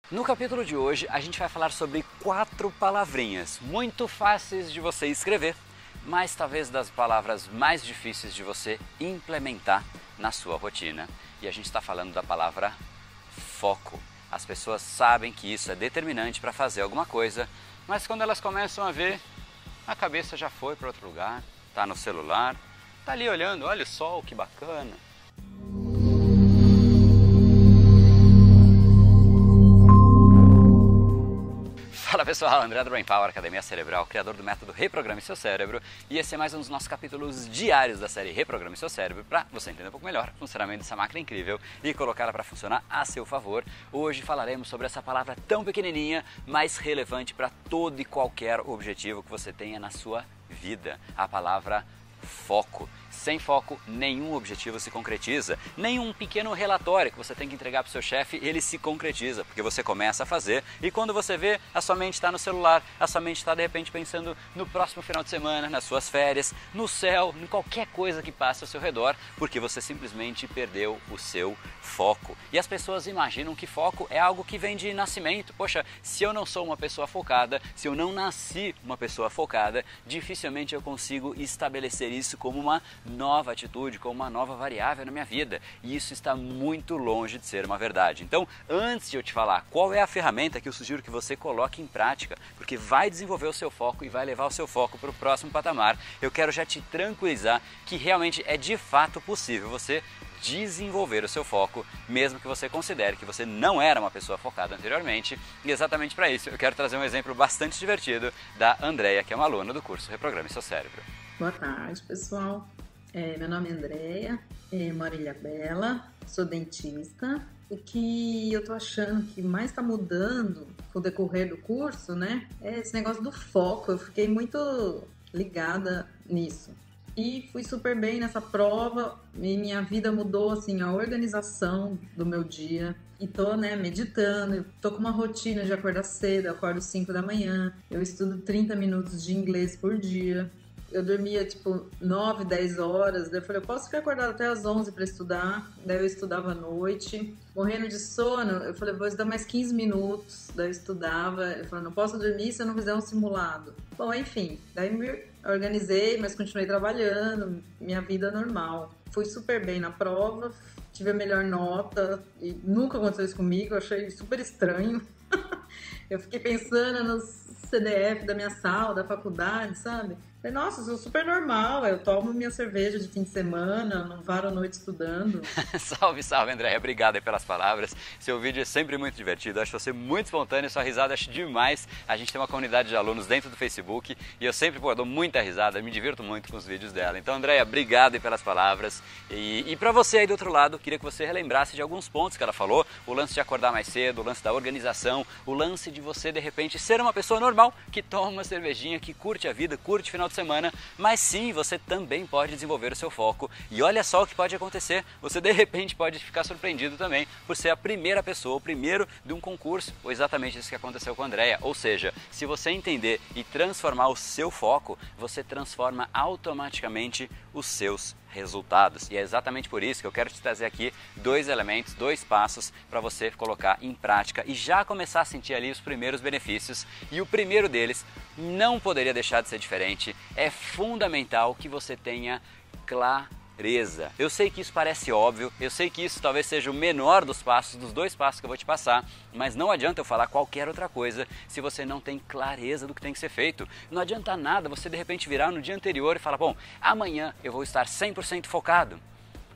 No capítulo de hoje a gente vai falar sobre 4 palavrinhas muito fáceis de você escrever, mas talvez das palavras mais difíceis de você implementar na sua rotina. E a gente está falando da palavra foco. As pessoas sabem que isso é determinante para fazer alguma coisa, mas quando elas começam a ver, a cabeça já foi para outro lugar, está no celular, está ali olhando, olha o sol, que bacana. Fala pessoal, André do Brain Power, Academia Cerebral, criador do método Reprograme Seu Cérebro, e esse é mais um dos nossos capítulos diários da série Reprograme Seu Cérebro para você entender um pouco melhor o funcionamento dessa máquina incrível e colocá-la para funcionar a seu favor. Hoje falaremos sobre essa palavra tão pequenininha, mas relevante para todo e qualquer objetivo que você tenha na sua vida, a palavra foco. Sem foco, nenhum objetivo se concretiza, nenhum pequeno relatório que você tem que entregar para o seu chefe, ele se concretiza, porque você começa a fazer e quando você vê, a sua mente está no celular, a sua mente está de repente pensando no próximo final de semana, nas suas férias, no céu, em qualquer coisa que passe ao seu redor, porque você simplesmente perdeu o seu foco. E as pessoas imaginam que foco é algo que vem de nascimento. Poxa, se eu não sou uma pessoa focada, se eu não nasci uma pessoa focada, dificilmente eu consigo estabelecer isso como uma nova atitude, como uma nova variável na minha vida, e isso está muito longe de ser uma verdade. Então, antes de eu te falar qual é a ferramenta que eu sugiro que você coloque em prática, porque vai desenvolver o seu foco e vai levar o seu foco para o próximo patamar, eu quero já te tranquilizar que realmente é de fato possível você desenvolver o seu foco, mesmo que você considere que você não era uma pessoa focada anteriormente. E exatamente para isso eu quero trazer um exemplo bastante divertido da Andrea, que é uma aluna do curso Reprograme Seu Cérebro. Boa tarde, pessoal. Meu nome é Andrea, moro em Ilhabela, sou dentista. O que eu tô achando que mais tá mudando com o decorrer do curso, né, é esse negócio do foco. Eu fiquei muito ligada nisso. E fui super bem nessa prova e minha vida mudou, assim, a organização do meu dia. E tô, né, meditando, tô com uma rotina de acordar cedo, eu acordo 5 da manhã, eu estudo 30 minutos de inglês por dia. Eu dormia tipo 9, 10 horas, daí eu falei, eu posso ficar acordada até as 11 para estudar, daí eu estudava à noite, morrendo de sono, eu falei, vou estudar mais 15 minutos, daí eu estudava, eu falei, não posso dormir se eu não fizer um simulado. Bom, enfim, daí me organizei, mas continuei trabalhando, minha vida normal. Fui super bem na prova, tive a melhor nota, e nunca aconteceu isso comigo, eu achei super estranho. Eu fiquei pensando nos CDF da minha sala, da faculdade, sabe? Falei, nossa, isso é super normal, eu tomo minha cerveja de fim de semana, não varo a noite estudando. Salve, salve, Andréia, obrigado aí pelas palavras. Seu vídeo é sempre muito divertido, acho você muito espontâneo, sua risada acho demais. A gente tem uma comunidade de alunos dentro do Facebook e eu sempre dou muita risada, me divirto muito com os vídeos dela. Então, Andréia, obrigado aí pelas palavras. E para você aí do outro lado, queria que você relembrasse de alguns pontos que ela falou, o lance de acordar mais cedo, o lance da organização, o lance de você, de repente, ser uma pessoa normal, que toma uma cervejinha, que curte a vida, curte final de semana, mas sim, você também pode desenvolver o seu foco. E olha só o que pode acontecer, você de repente pode ficar surpreendido também por ser a primeira pessoa, o primeiro de um concurso, ou exatamente isso que aconteceu com a Andrea. Ou seja, se você entender e transformar o seu foco, você transforma automaticamente os seus resultados. E é exatamente por isso que eu quero te trazer aqui 2 elementos, 2 passos para você colocar em prática e já começar a sentir ali os primeiros benefícios. E o primeiro deles não poderia deixar de ser diferente. É fundamental que você tenha clareza. Eu sei que isso parece óbvio, eu sei que isso talvez seja o menor dos passos, dos 2 passos que eu vou te passar, mas não adianta eu falar qualquer outra coisa se você não tem clareza do que tem que ser feito. Não adianta nada você de repente virar no dia anterior e falar, bom, amanhã eu vou estar 100% focado.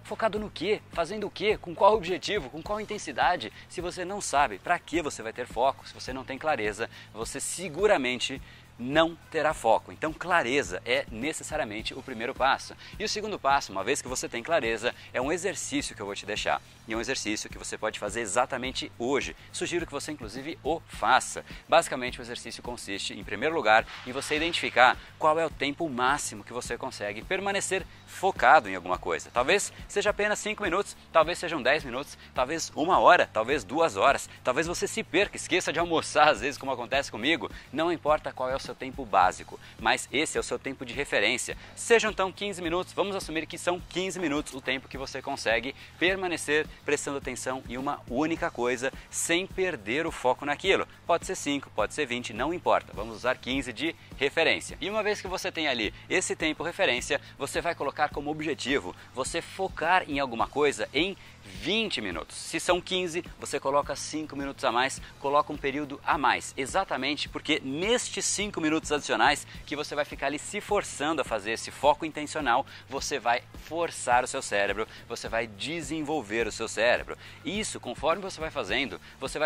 Focado no quê? Fazendo o quê? Com qual objetivo? Com qual intensidade? Se você não sabe para que você vai ter foco, se você não tem clareza, você seguramente não terá foco. Então, clareza é necessariamente o primeiro passo. E o segundo passo, uma vez que você tem clareza, é um exercício que eu vou te deixar. E é um exercício que você pode fazer exatamente hoje. Sugiro que você, inclusive, o faça. Basicamente, o exercício consiste, em primeiro lugar, em você identificar qual é o tempo máximo que você consegue permanecer focado em alguma coisa. Talvez seja apenas 5 minutos, talvez sejam 10 minutos, talvez 1 hora, talvez 2 horas. Talvez você se perca, esqueça de almoçar, às vezes, como acontece comigo. Não importa qual é o seu seu tempo básico, mas esse é o seu tempo de referência. Sejam então 15 minutos, vamos assumir que são 15 minutos o tempo que você consegue permanecer prestando atenção em uma única coisa, sem perder o foco naquilo. Pode ser 5, pode ser 20, não importa, vamos usar 15 de referência. E uma vez que você tem ali esse tempo referência, você vai colocar como objetivo você focar em alguma coisa em 20 minutos. Se são 15, você coloca 5 minutos a mais, coloca um período a mais, exatamente porque nestes 5 minutos adicionais que você vai ficar ali se forçando a fazer esse foco intencional, você vai forçar o seu cérebro, você vai desenvolver o seu cérebro. Isso, conforme você vai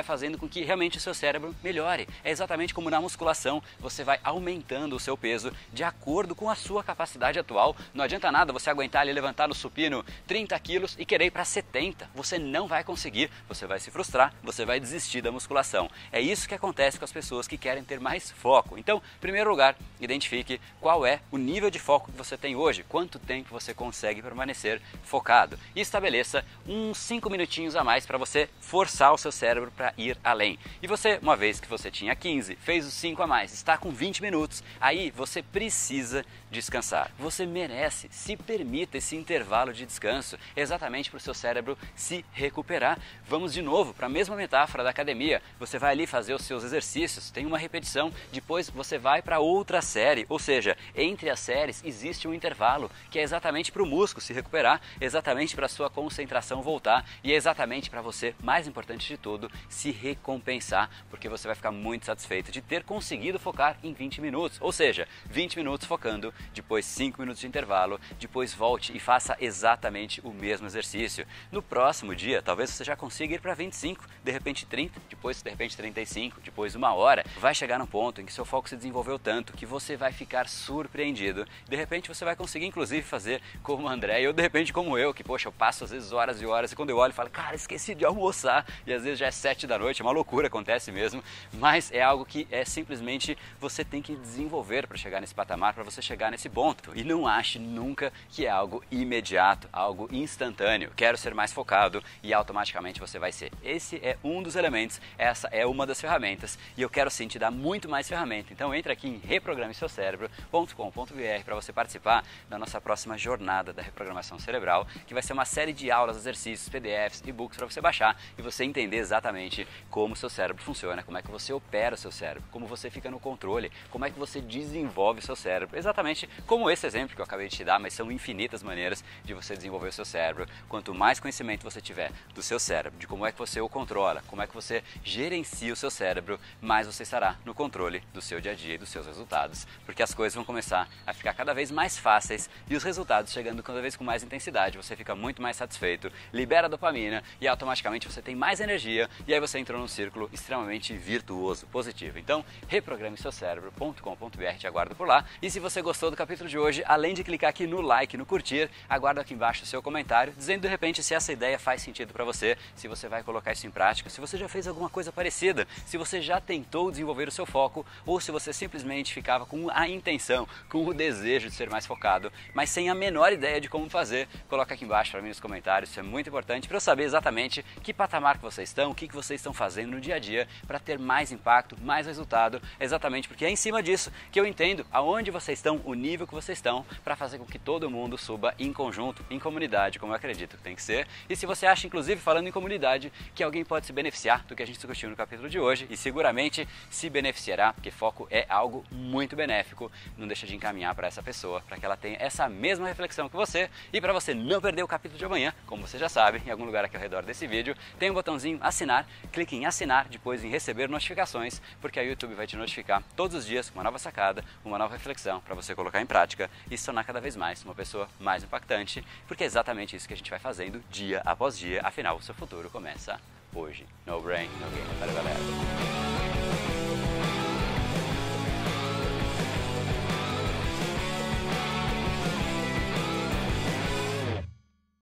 fazendo com que realmente o seu cérebro melhore. É exatamente como na musculação, você vai aumentando o seu peso de acordo com a sua capacidade atual. Não adianta nada você aguentar ali levantar no supino 30 quilos e querer ir para 70. Você não vai conseguir, você vai se frustrar, você vai desistir da musculação. É isso que acontece com as pessoas que querem ter mais foco. Então, em primeiro lugar, identifique qual é o nível de foco que você tem hoje, quanto tempo você consegue permanecer focado. E estabeleça uns 5 minutinhos a mais para você forçar o seu cérebro para ir além. E você, uma vez que você tinha 15, fez os 5 a mais, está com 20 minutos, aí você precisa descansar. Você merece, se permita esse intervalo de descanso, exatamente para o seu cérebro se recuperar. Vamos de novo para a mesma metáfora da academia. Você vai ali fazer os seus exercícios, tem uma repetição, depois você vai para outra série, ou seja, entre as séries existe um intervalo que é exatamente para o músculo se recuperar, exatamente para a sua concentração voltar e é exatamente para você, mais importante de tudo, se recompensar, porque você vai ficar muito satisfeito de ter conseguido focar em 20 minutos, ou seja, 20 minutos focando, depois 5 minutos de intervalo, depois volte e faça exatamente o mesmo exercício. No próximo dia, talvez você já consiga ir para 25, de repente 30, depois de repente 35, depois 1 hora. Vai chegar num ponto em que seu foco se desenvolveu tanto que você vai ficar surpreendido. De repente você vai conseguir inclusive fazer como o André ou de repente como eu, que poxa, eu passo às vezes horas e horas e quando eu olho eu falo, cara, esqueci de almoçar e às vezes já é 7 da noite, é uma loucura, acontece mesmo, mas é algo que é simplesmente você tem que desenvolver para chegar nesse patamar, para você chegar nesse ponto. E não ache nunca que é algo imediato, algo instantâneo. Quero ser mais focado e automaticamente você vai ser. Esse é um dos elementos, essa é uma das ferramentas e eu quero sim te dar muito mais ferramenta. Então entra aqui em reprogrameseucerebro.com.br para você participar da nossa próxima jornada da reprogramação cerebral, que vai ser uma série de aulas, exercícios, PDFs, e-books para você baixar e você entender exatamente como o seu cérebro funciona, como é que você opera o seu cérebro, como você fica no controle, como é que você desenvolve o seu cérebro. Exatamente como esse exemplo que eu acabei de te dar, mas são infinitas maneiras de você desenvolver o seu cérebro. Quanto mais conhecimento você tiver do seu cérebro, de como é que você o controla, como é que você gerencia o seu cérebro, mais você estará no controle do seu dia a dia e dos seus resultados, porque as coisas vão começar a ficar cada vez mais fáceis e os resultados chegando cada vez com mais intensidade, você fica muito mais satisfeito, libera dopamina e automaticamente você tem mais energia e aí você entrou num círculo extremamente virtuoso, positivo. Então, reprogrameseucerebro.com.br, te aguardo por lá. E se você gostou do capítulo de hoje, além de clicar aqui no like, no curtir, aguardo aqui embaixo o seu comentário, dizendo de repente se essa ideia faz sentido para você, se você vai colocar isso em prática, se você já fez alguma coisa parecida, se você já tentou desenvolver o seu foco ou se você simplesmente ficava com a intenção, com o desejo de ser mais focado, mas sem a menor ideia de como fazer, coloca aqui embaixo para mim nos comentários, isso é muito importante para eu saber exatamente que patamar que vocês estão, o que vocês estão fazendo no dia a dia para ter mais impacto, mais resultado, exatamente porque é em cima disso que eu entendo aonde vocês estão, o nível que vocês estão, para fazer com que todo mundo suba em conjunto, em comunidade, como eu acredito que tem que ser. E se você acha, inclusive, falando em comunidade, que alguém pode se beneficiar do que a gente discutiu no capítulo de hoje, e seguramente se beneficiará, porque foco é algo muito benéfico, não deixa de encaminhar para essa pessoa, para que ela tenha essa mesma reflexão que você, e para você não perder o capítulo de amanhã, como você já sabe, em algum lugar aqui ao redor desse vídeo, tem um botãozinho assinar, clique em assinar, depois em receber notificações, porque a YouTube vai te notificar todos os dias com uma nova sacada, uma nova reflexão para você colocar em prática e se tornar cada vez mais uma pessoa mais impactante, porque é exatamente isso que a gente vai fazendo dia após dia, afinal o seu futuro começa hoje. No brain, no game. Valeu, galera.